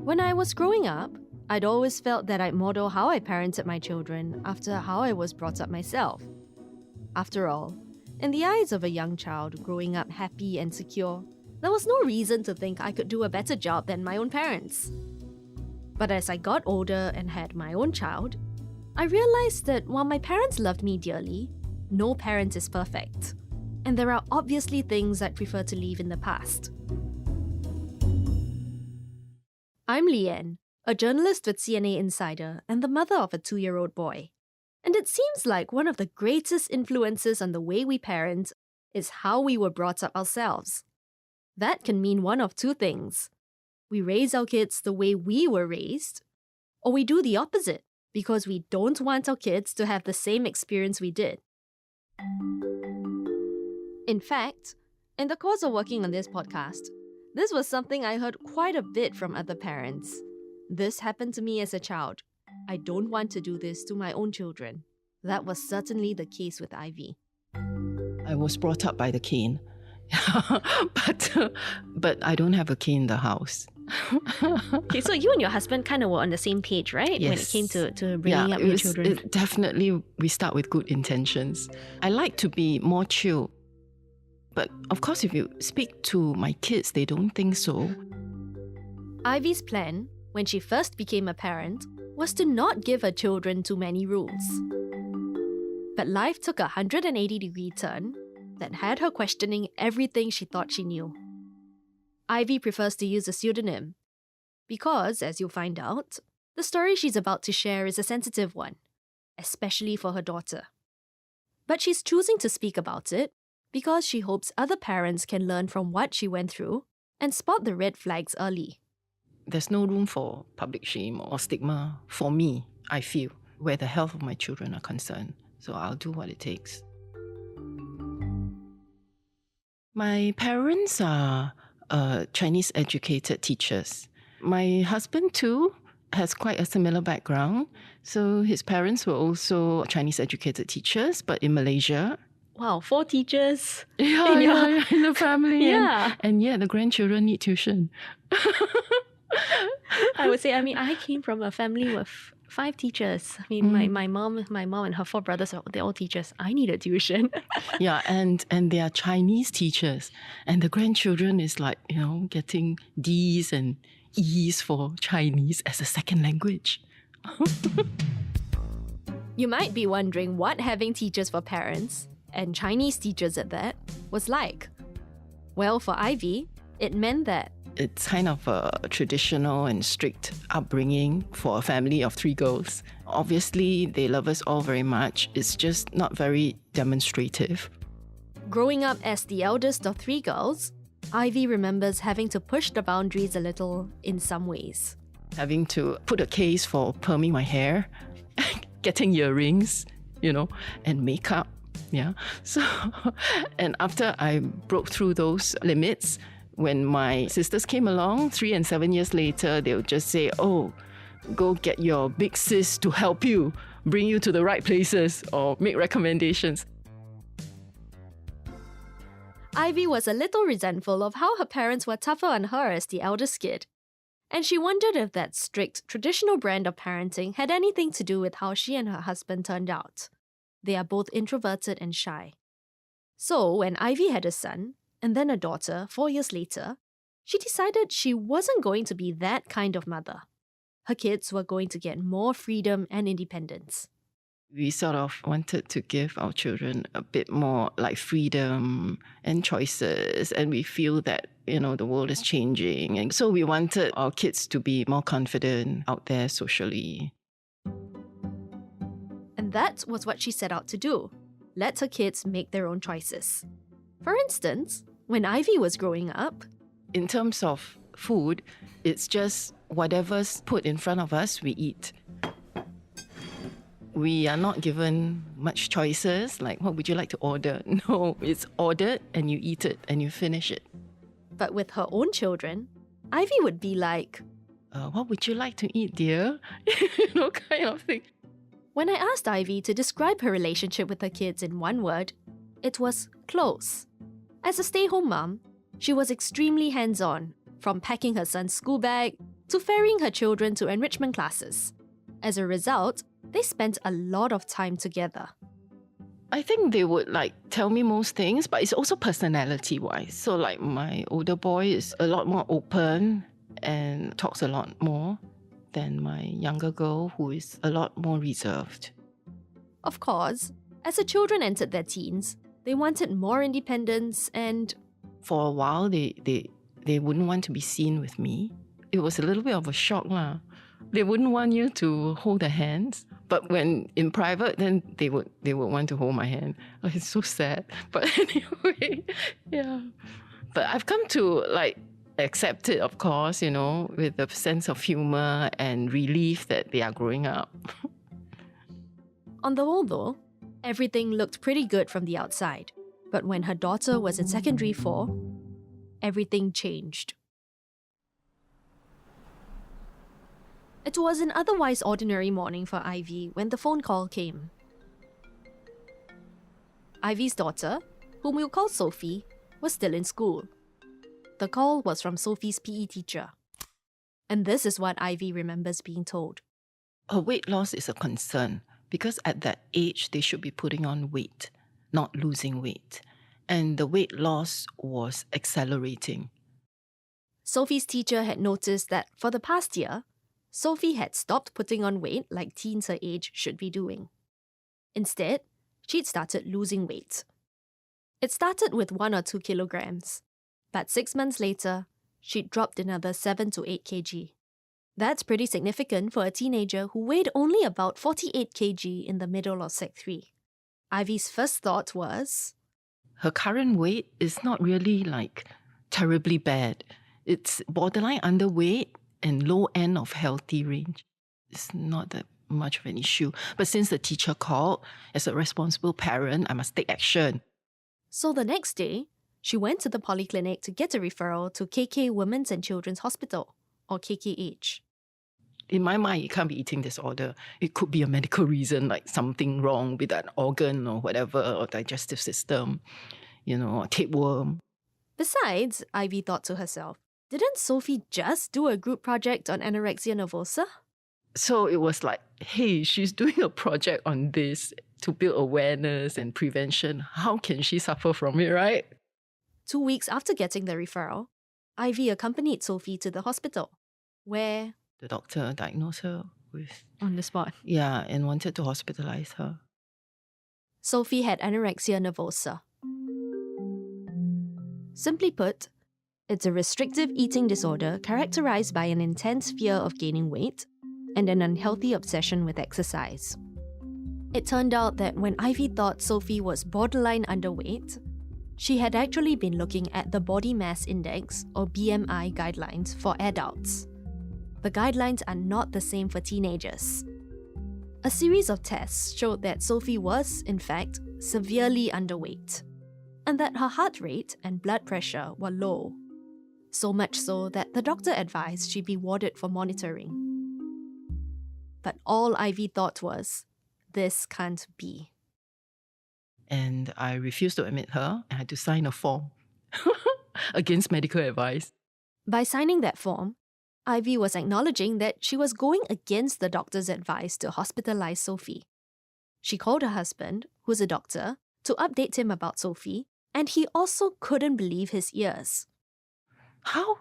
When I was growing up, I'd always felt that I'd model how I parented my children after how I was brought up myself. After all, in the eyes of a young child growing up happy and secure, there was no reason to think I could do a better job than my own parents. But as I got older and had my own child, I realized that while my parents loved me dearly, no parent is perfect. And there are obviously things I'd prefer to leave in the past. I'm Leanne, a journalist with CNA Insider and the mother of a 2-year-old boy. And it seems like one of the greatest influences on the way we parent is how we were brought up ourselves. That can mean one of two things. We raise our kids the way we were raised, or we do the opposite because we don't want our kids to have the same experience we did. In fact, in the course of working on this podcast, this was something I heard quite a bit from other parents. This happened to me as a child. I don't want to do this to my own children. That was certainly the case with Ivy. I was brought up by the cane, but I don't have a cane in the house. Okay, so you and your husband kind of were on the same page, right? Yes. When it came to bringing up your children. Definitely, we start with good intentions. I like to be more chill. But of course, if you speak to my kids, they don't think so. Ivy's plan, when she first became a parent, was to not give her children too many rules. But life took a 180-degree turn that had her questioning everything she thought she knew. Ivy prefers to use a pseudonym because, as you'll find out, the story she's about to share is a sensitive one, especially for her daughter. But she's choosing to speak about it because she hopes other parents can learn from what she went through and spot the red flags early. There's no room for public shame or stigma for me, I feel, where the health of my children are concerned. So I'll do what it takes. My parents are Chinese educated teachers. My husband too has quite a similar background. So his parents were also Chinese educated teachers, but in Malaysia. Wow, 4 teachers in the family. Yeah. And yet the grandchildren need tuition. I would say, I came from a family with 5 teachers. My mom and her 4 brothers, they're all teachers. I needed tuition. Yeah, and they are Chinese teachers. And the grandchildren is like, getting D's and E's for Chinese as a second language. You might be wondering what having teachers for parents, and Chinese teachers at that, was like. Well, for Ivy, it meant that it's kind of a traditional and strict upbringing for a family of 3 girls. Obviously, they love us all very much. It's just not very demonstrative. Growing up as the eldest of 3 girls, Ivy remembers having to push the boundaries a little in some ways. Having to put a case for perming my hair, getting earrings, and makeup. Yeah. So, and after I broke through those limits, when my sisters came along, 3 and 7 years later, they would just say, oh, go get your big sis to help you, bring you to the right places, or make recommendations. Ivy was a little resentful of how her parents were tougher on her as the eldest kid. And she wondered if that strict, traditional brand of parenting had anything to do with how she and her husband turned out. They are both introverted and shy. So when Ivy had a son, and then a daughter 4 years later, she decided she wasn't going to be that kind of mother. Her kids were going to get more freedom and independence. We sort of wanted to give our children a bit more like freedom and choices, and we feel that, the world is changing. And so we wanted our kids to be more confident out there socially. And that was what she set out to do. Let her kids make their own choices. For instance, when Ivy was growing up, in terms of food, it's just whatever's put in front of us, we eat. We are not given much choices, like what would you like to order? No, it's ordered and you eat it and you finish it. But with her own children, Ivy would be like, what would you like to eat, dear? Kind of thing. When I asked Ivy to describe her relationship with her kids in one word, it was close. As a stay-home mom, She was extremely hands-on, from packing her son's school bag to ferrying her children to enrichment classes. As a result, they spent a lot of time together. I think they would tell me most things, but it's also personality wise. So my older boy is a lot more open and talks a lot more than my younger girl, who is a lot more reserved. Of course, as the children entered their teens, they wanted more independence and... For a while, they wouldn't want to be seen with me. It was a little bit of a shock lah. They wouldn't want you to hold their hands. But when in private, then they would want to hold my hand. Oh, it's so sad. But anyway, yeah. But I've come to accept it, of course, with a sense of humor and relief that they are growing up. On the whole though, everything looked pretty good from the outside. But when her daughter was in secondary 4, everything changed. It was an otherwise ordinary morning for Ivy when the phone call came. Ivy's daughter, whom we'll call Sophie, was still in school. The call was from Sophie's PE teacher. And this is what Ivy remembers being told. Her weight loss is a concern because at that age they should be putting on weight, not losing weight. And the weight loss was accelerating. Sophie's teacher had noticed that for the past year, Sophie had stopped putting on weight like teens her age should be doing. Instead, she'd started losing weight. It started with 1 or 2 kilograms, but 6 months later, she'd dropped another 7 to 8 kg. That's pretty significant for a teenager who weighed only about 48 kg in the middle of Sec 3. Ivy's first thought was... Her current weight is not really terribly bad. It's borderline underweight and low end of healthy range. It's not that much of an issue. But since the teacher called, as a responsible parent, I must take action. So the next day, she went to the polyclinic to get a referral to KK Women's and Children's Hospital, or KKH. In my mind, it can't be eating disorder. It could be a medical reason, like something wrong with an organ or whatever, or digestive system, or tapeworm. Besides, Ivy thought to herself, didn't Sophie just do a group project on anorexia nervosa? So it was hey, she's doing a project on this to build awareness and prevention. How can she suffer from it, right? 2 weeks after getting the referral, Ivy accompanied Sophie to the hospital, where... The doctor diagnosed her with... On the spot. Yeah, and wanted to hospitalize her. Sophie had anorexia nervosa. Simply put, it's a restrictive eating disorder characterized by an intense fear of gaining weight and an unhealthy obsession with exercise. It turned out that when Ivy thought Sophie was borderline underweight, she had actually been looking at the Body Mass Index, or BMI, guidelines for adults. The guidelines are not the same for teenagers. A series of tests showed that Sophie was, in fact, severely underweight, and that her heart rate and blood pressure were low. So much so that the doctor advised she be warded for monitoring. But all Ivy thought was, this can't be. And I refused to admit her. I had to sign a form against medical advice. By signing that form, Ivy was acknowledging that she was going against the doctor's advice to hospitalize Sophie. She called her husband, who's a doctor, to update him about Sophie, and he also couldn't believe his ears. How?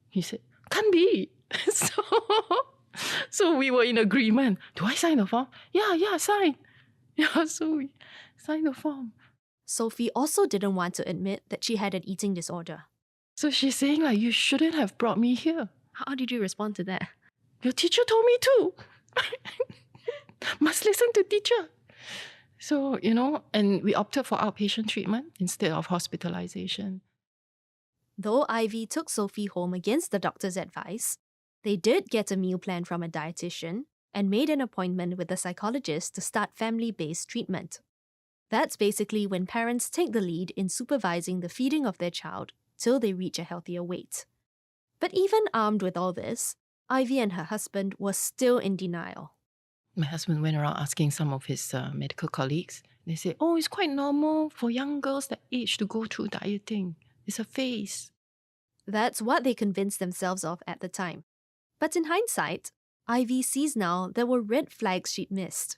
He said, can't be. So we were in agreement. Do I sign the form? Yeah, sign. Yeah, so we signed the form. Sophie also didn't want to admit that she had an eating disorder. So she's saying you shouldn't have brought me here. How did you respond to that? Your teacher told me to. Must listen to teacher. So, and we opted for outpatient treatment instead of hospitalization. Though Ivy took Sophie home against the doctor's advice, they did get a meal plan from a dietitian and made an appointment with a psychologist to start family-based treatment. That's basically when parents take the lead in supervising the feeding of their child till they reach a healthier weight. But even armed with all this, Ivy and her husband were still in denial. My husband went around asking some of his medical colleagues. They say, it's quite normal for young girls that age to go through dieting. It's a phase. That's what they convinced themselves of at the time. But in hindsight, Ivy sees now there were red flags she'd missed.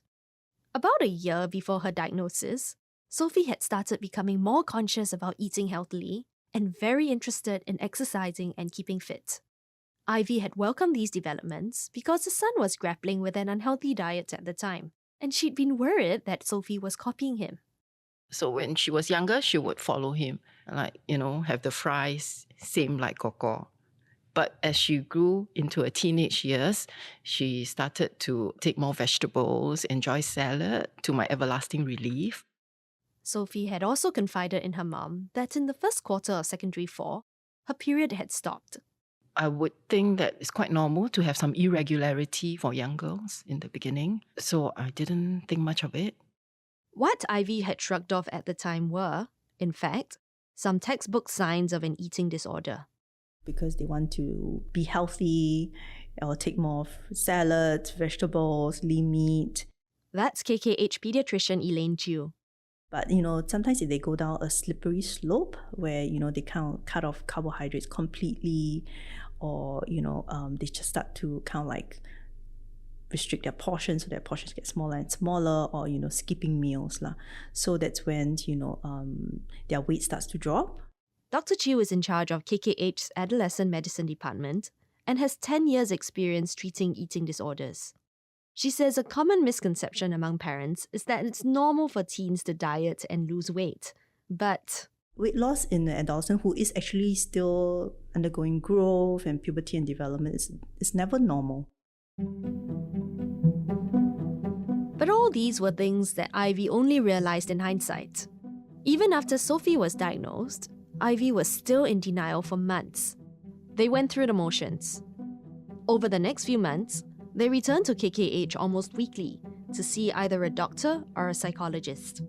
About a year before her diagnosis, Sophie had started becoming more conscious about eating healthily and very interested in exercising and keeping fit. Ivy had welcomed these developments because the son was grappling with an unhealthy diet at the time, and she'd been worried that Sophie was copying him. So when she was younger, she would follow him, like, have the fries, same like Koko. But as she grew into her teenage years, she started to take more vegetables, enjoy salad, to my everlasting relief. Sophie had also confided in her mom that in the first quarter of secondary 4, her period had stopped. I would think that it's quite normal to have some irregularity for young girls in the beginning, so I didn't think much of it. What Ivy had shrugged off at the time were, in fact, some textbook signs of an eating disorder. Because they want to be healthy or take more salads, vegetables, lean meat. That's KKH pediatrician Elaine Chiu. But, sometimes if they go down a slippery slope where, they kind of cut off carbohydrates completely or, they just start to kind of like restrict their portions so their portions get smaller and smaller or, skipping meals. So that's when, their weight starts to drop. Dr. Chiu is in charge of KKH's Adolescent Medicine Department and has 10 years' experience treating eating disorders. She says a common misconception among parents is that it's normal for teens to diet and lose weight. But weight loss in an adolescent who is actually still undergoing growth and puberty and development is never normal. But all these were things that Ivy only realized in hindsight. Even after Sophie was diagnosed, Ivy was still in denial for months. They went through the motions. Over the next few months, they returned to KKH almost weekly to see either a doctor or a psychologist.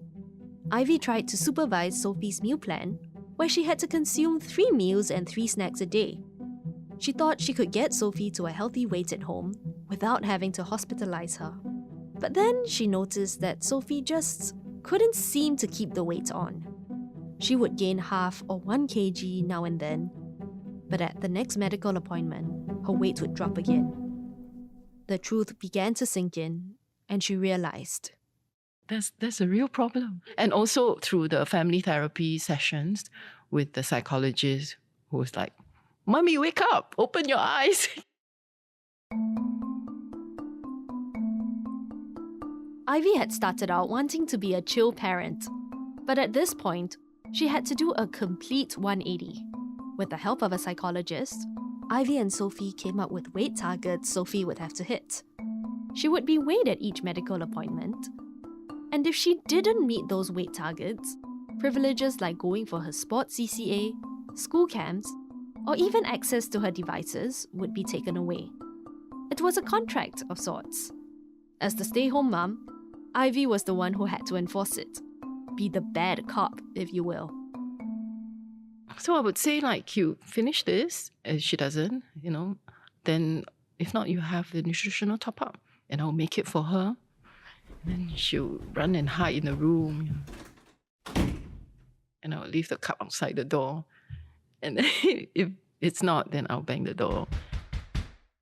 Ivy tried to supervise Sophie's meal plan, where she had to consume 3 meals and 3 snacks a day. She thought she could get Sophie to a healthy weight at home without having to hospitalize her. But then she noticed that Sophie just couldn't seem to keep the weight on. She would gain half or 1 kg now and then, but at the next medical appointment, her weight would drop again. The truth began to sink in, and she realized. That's a real problem. And also through the family therapy sessions with the psychologist who was like, "Mommy, wake up, open your eyes." Ivy had started out wanting to be a chill parent, but at this point, she had to do a complete 180. With the help of a psychologist, Ivy and Sophie came up with weight targets Sophie would have to hit. She would be weighed at each medical appointment, and if she didn't meet those weight targets, privileges like going for her sports CCA, school camps, or even access to her devices would be taken away. It was a contract of sorts. As the stay-home mum, Ivy was the one who had to enforce it. Be the bad cop, if you will. So I would say, you finish this, she doesn't, then if not, you have the nutritional top-up, and I'll make it for her. And then she'll run and hide in the room, and I'll leave the cup outside the door. And then if it's not, then I'll bang the door,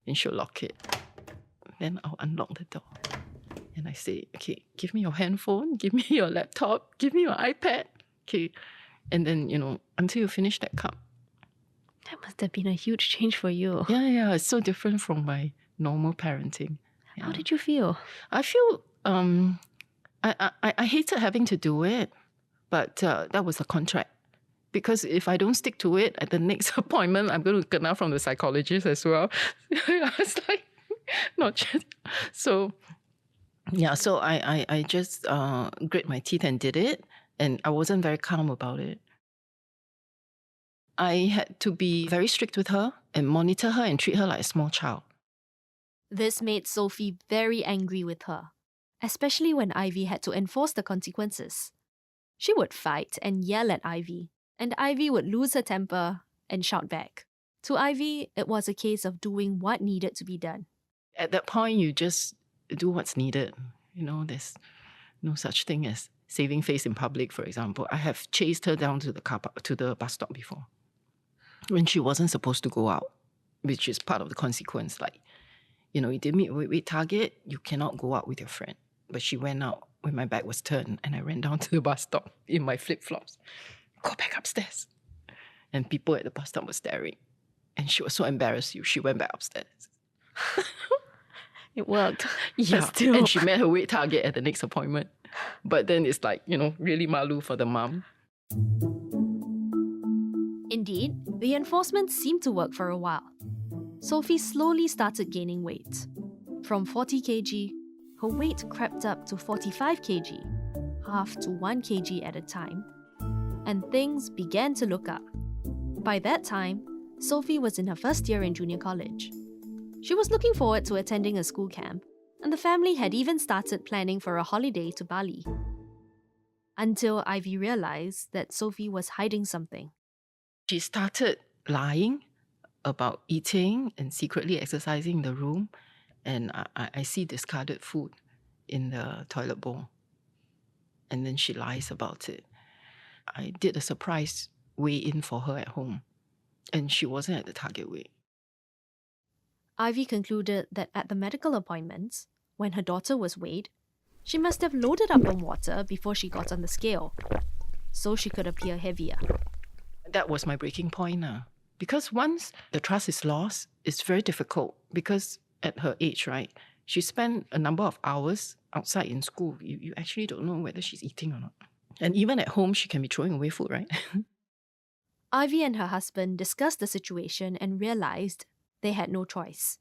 and she'll lock it. Then I'll unlock the door. And I say, "Okay, give me your handphone, give me your laptop, give me your iPad." Okay. And then, until you finish that cup. That must have been a huge change for you. Yeah, it's so different from my normal parenting. Yeah. How did you feel? I feel, I hated having to do it, but that was a contract. Because if I don't stick to it, at the next appointment, I'm going to kena from the psychologist as well. I was like, not just. So, yeah, so I just grit my teeth and did it. And I wasn't very calm about it. I had to be very strict with her and monitor her and treat her like a small child. This made Sophie very angry with her, especially when Ivy had to enforce the consequences. She would fight and yell at Ivy, and Ivy would lose her temper and shout back. To Ivy, it was a case of doing what needed to be done. At that point, you just do what's needed. There's no such thing as saving face in public, for example. I have chased her down to the car park, to the bus stop before. when she wasn't supposed to go out, which is part of the consequence. Like, you didn't meet a weight target, you cannot go out with your friend. But she went out when my back was turned and I ran down to the bus stop in my flip-flops. Go back upstairs. And people at the bus stop were staring. And she was so embarrassed, she went back upstairs. It worked. Yeah, But still. and she met her weight target at the next appointment. But then it's like, really malu for the mum. Indeed, the enforcement seemed to work for a while. Sophie slowly started gaining weight. From 40 kg, her weight crept up to 45 kg, half to 1 kg at a time, and things began to look up. By that time, Sophie was in her first year in junior college. She was looking forward to attending a school camp, and the family had even started planning for a holiday to Bali. Until Ivy realized that Sophie was hiding something. She started lying about eating and secretly exercising in the room, and I see discarded food in the toilet bowl. And then she lies about it. I did a surprise weigh-in for her at home, and she wasn't at the target weight. Ivy concluded that at the medical appointments, when her daughter was weighed, she must have loaded up on water before she got on the scale, so she could appear heavier. That was my breaking point now. Because once the trust is lost, it's very difficult. Because at her age, right, she spent a number of hours outside in school. You actually don't know whether she's eating or not. And even at home, she can be throwing away food, right? Ivy and her husband discussed the situation and realized they had no choice.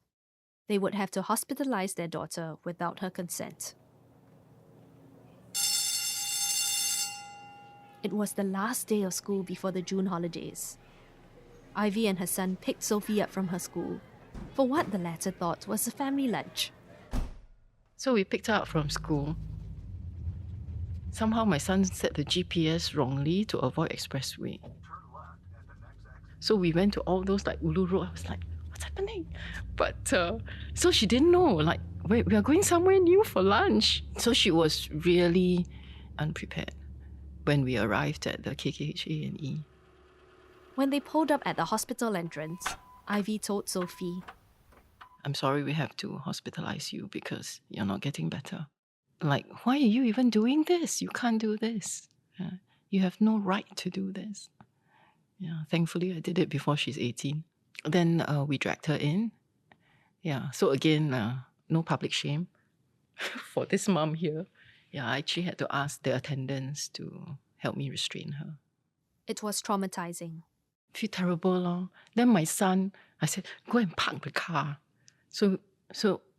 They would have to hospitalize their daughter without her consent. It was the last day of school before the June holidays. Ivy and her son picked Sophie up from her school for what the latter thought was a family lunch. So we picked her up from school. Somehow my son set the GPS wrongly to avoid expressway. So we went to all those like Ulu Road. I was like, what's happening? But so she didn't know, like, wait, we are going somewhere new for lunch. So she was really unprepared when we arrived at the KKHA&E. When they pulled up at the hospital entrance, Ivy told Sophie, I'm sorry we have to hospitalize you because you're not getting better. Like, why are you even doing this? You can't do this. You have no right to do this. Yeah, thankfully I did it before she's 18. Then we dragged her in. Yeah, so again, no public shame for this mom here. Yeah, I actually had to ask the attendants to help me restrain her. it was traumatizing. Feel terrible, lor. Then my son, I said, go and park the car. So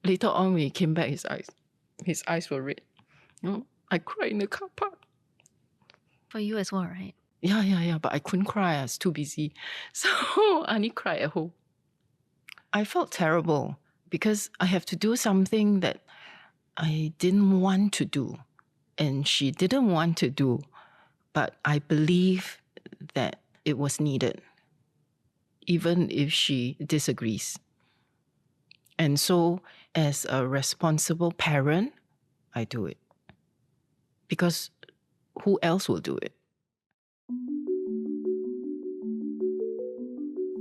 later on when he came back, his eyes were red. I cried in the car park. For you as well, right? Yeah, but I couldn't cry. I was too busy. So I only cried at home. I felt terrible because I have to do something that I didn't want to do and she didn't want to do. But I believe that it was needed, even if she disagrees. And so as a responsible parent, I do it. Because who else will do it?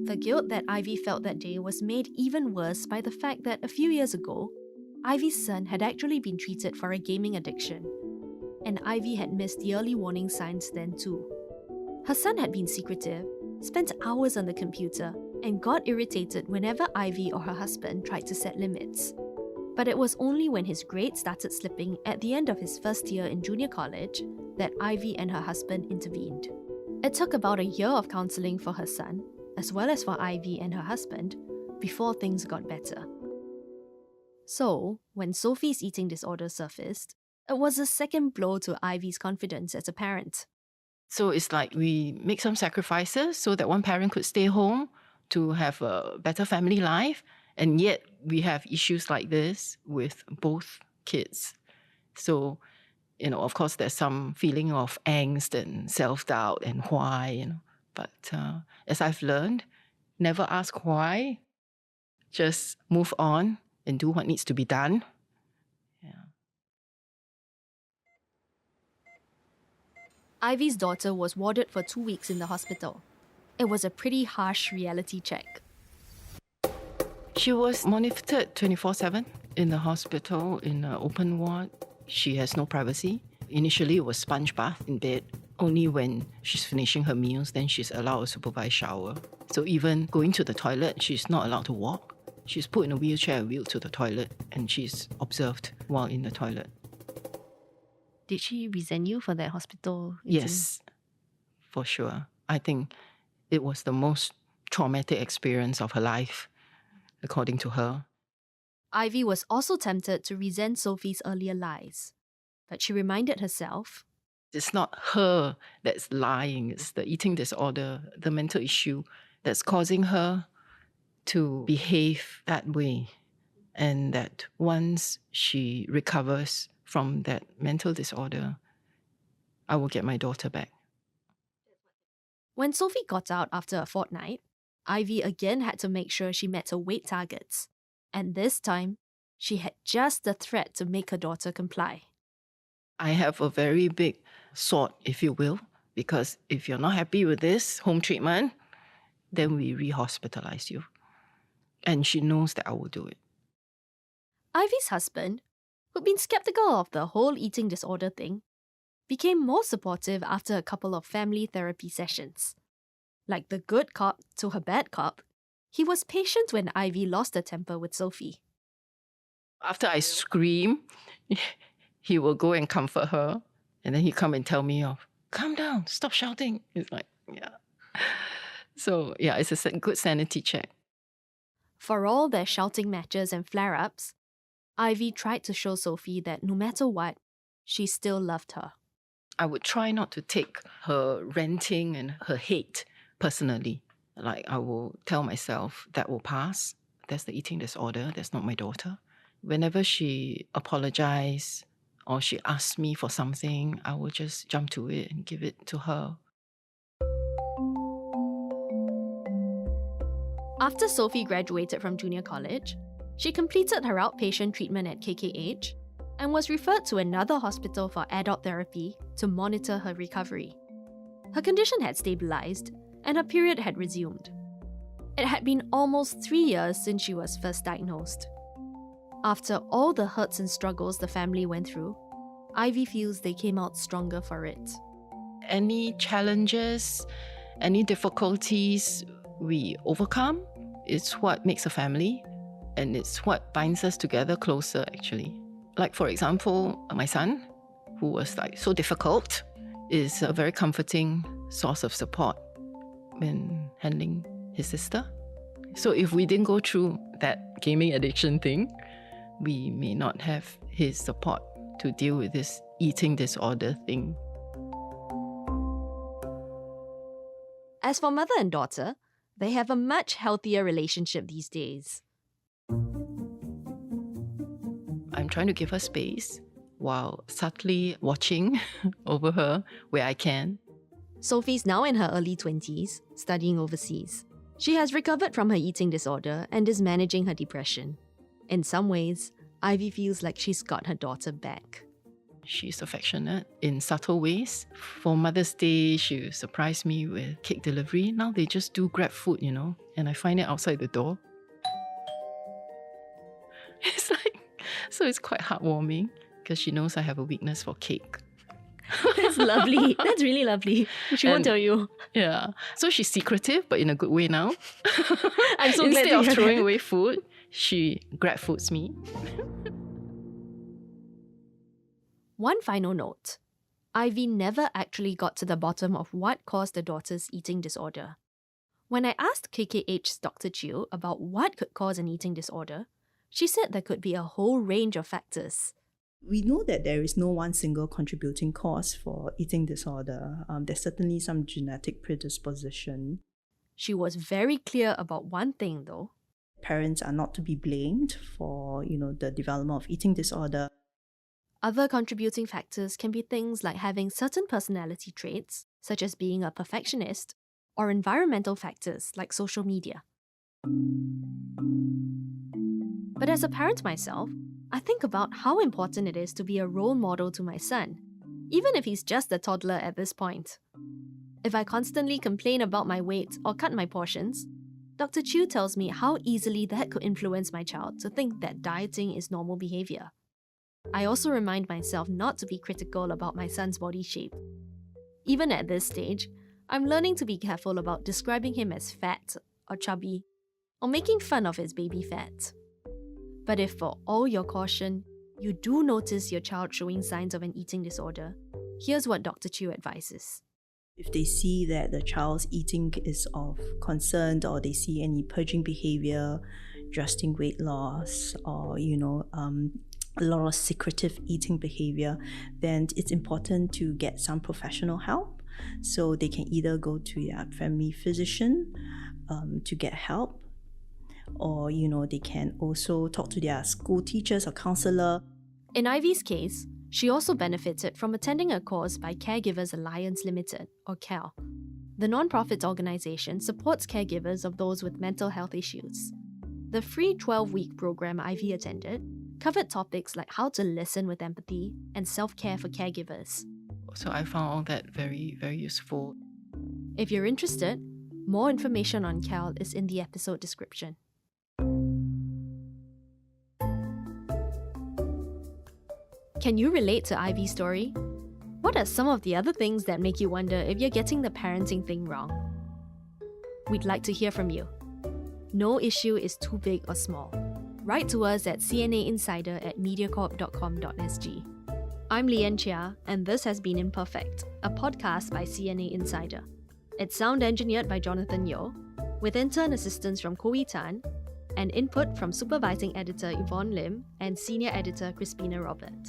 The guilt that Ivy felt that day was made even worse by the fact that a few years ago, Ivy's son had actually been treated for a gaming addiction, and Ivy had missed the early warning signs then too. Her son had been secretive, spent hours on the computer, and got irritated whenever Ivy or her husband tried to set limits. But it was only when his grades started slipping at the end of his first year in junior college that Ivy and her husband intervened. It took about a year of counselling for her son, as well as for Ivy and her husband, before things got better. So, when Sophie's eating disorder surfaced, it was a second blow to Ivy's confidence as a parent. So it's like we make some sacrifices so that one parent could stay home to have a better family life, and yet we have issues like this with both kids. So, of course, there's some feeling of angst and self-doubt and why, But as I've learned, never ask why. Just move on and do what needs to be done. Yeah. Ivy's daughter was warded for 2 weeks in the hospital. it was a pretty harsh reality check. She was monitored 24/7 in the hospital, in an open ward. She has no privacy. Initially, it was sponge bath in bed. Only when she's finishing her meals, then she's allowed a supervised shower. So even going to the toilet, she's not allowed to walk. She's put in a wheelchair and wheeled to the toilet, and she's observed while in the toilet. Did she resent you for that hospital? Yes, for sure. I think it was the most traumatic experience of her life, according to her. Ivy was also tempted to resent Sophie's earlier lies, but she reminded herself, it's not her that's lying, it's the eating disorder, the mental issue that's causing her to behave that way. And that once she recovers from that mental disorder, I will get my daughter back. When Sophie got out after a fortnight, Ivy again had to make sure she met her weight targets. And this time, she had just the threat to make her daughter comply. I have a very big sword, if you will, because if you're not happy with this home treatment, then we re-hospitalize you. And she knows that I will do it. Ivy's husband, who'd been skeptical of the whole eating disorder thing, became more supportive after a couple of family therapy sessions. Like the good cop to her bad cop, he was patient when Ivy lost her temper with Sophie. After I scream, he will go and comfort her. And then he'll come and tell me, calm down, stop shouting. It's like, yeah. So, yeah, it's a good sanity check. For all their shouting matches and flare-ups, Ivy tried to show Sophie that no matter what, she still loved her. I would try not to take her ranting and her hate personally. Like, I will tell myself that will pass. That's the eating disorder. That's not my daughter. Whenever she apologizes or she asks me for something, I will just jump to it and give it to her. After Sophie graduated from junior college, she completed her outpatient treatment at KKH and was referred to another hospital for adult therapy to monitor her recovery. Her condition had stabilized and her period had resumed. It had been almost 3 years since she was first diagnosed. After all the hurts and struggles the family went through, Ivy feels they came out stronger for it. Any challenges, any difficulties we overcome, it's what makes a family, and it's what binds us together closer, actually. Like, for example, my son, who was so difficult, is a very comforting source of support when handling his sister. So if we didn't go through that gaming addiction thing, we may not have his support to deal with this eating disorder thing. As for mother and daughter, they have a much healthier relationship these days. I'm trying to give her space while subtly watching over her where I can. Sophie's now in her early 20s, studying overseas. She has recovered from her eating disorder and is managing her depression. In some ways, Ivy feels like she's got her daughter back. She's affectionate in subtle ways. For Mother's Day, she surprised me with cake delivery. Now they just do Grab food, and I find it outside the door. So it's quite heartwarming because she knows I have a weakness for cake. That's lovely. That's really lovely. She won't tell you. Yeah. So she's secretive, but in a good way now. I'm so glad to Instead of hear throwing that. away food, she Grab foods me. One final note. Ivy never actually got to the bottom of what caused the daughter's eating disorder. When I asked KKH's Dr. Chiu about what could cause an eating disorder, she said there could be a whole range of factors. We know that there is no one single contributing cause for eating disorder. There's certainly some genetic predisposition. She was very clear about one thing though. Parents are not to be blamed for, the development of eating disorder. Other contributing factors can be things like having certain personality traits, such as being a perfectionist, or environmental factors like social media. But as a parent myself, I think about how important it is to be a role model to my son, even if he's just a toddler at this point. If I constantly complain about my weight or cut my portions, Dr. Chew tells me how easily that could influence my child to think that dieting is normal behavior. I also remind myself not to be critical about my son's body shape. Even at this stage, I'm learning to be careful about describing him as fat or chubby, or making fun of his baby fat. But if for all your caution, you do notice your child showing signs of an eating disorder, here's what Dr. Chew advises. If they see that the child's eating is of concern, or they see any purging behavior, drastic weight loss, or a lot of secretive eating behavior, then it's important to get some professional help. So they can either go to their family physician to get help, or they can also talk to their school teachers or counselor. In Ivy's case, she also benefited from attending a course by Caregivers Alliance Limited, or CAL. The non-profit organization supports caregivers of those with mental health issues. The free 12-week program Ivy attended covered topics like how to listen with empathy and self-care for caregivers. So I found all that very, very useful. If you're interested, more information on CAL is in the episode description. Can you relate to Ivy's story? What are some of the other things that make you wonder if you're getting the parenting thing wrong? We'd like to hear from you. No issue is too big or small. Write to us at cnainsider@mediacorp.com.sg. I'm Leong Chia, and this has been Imperfect, a podcast by CNA Insider. It's sound engineered by Jonathan Yeo, with intern assistance from Koi Tan, and input from supervising editor Yvonne Lim and senior editor Crispina Robert.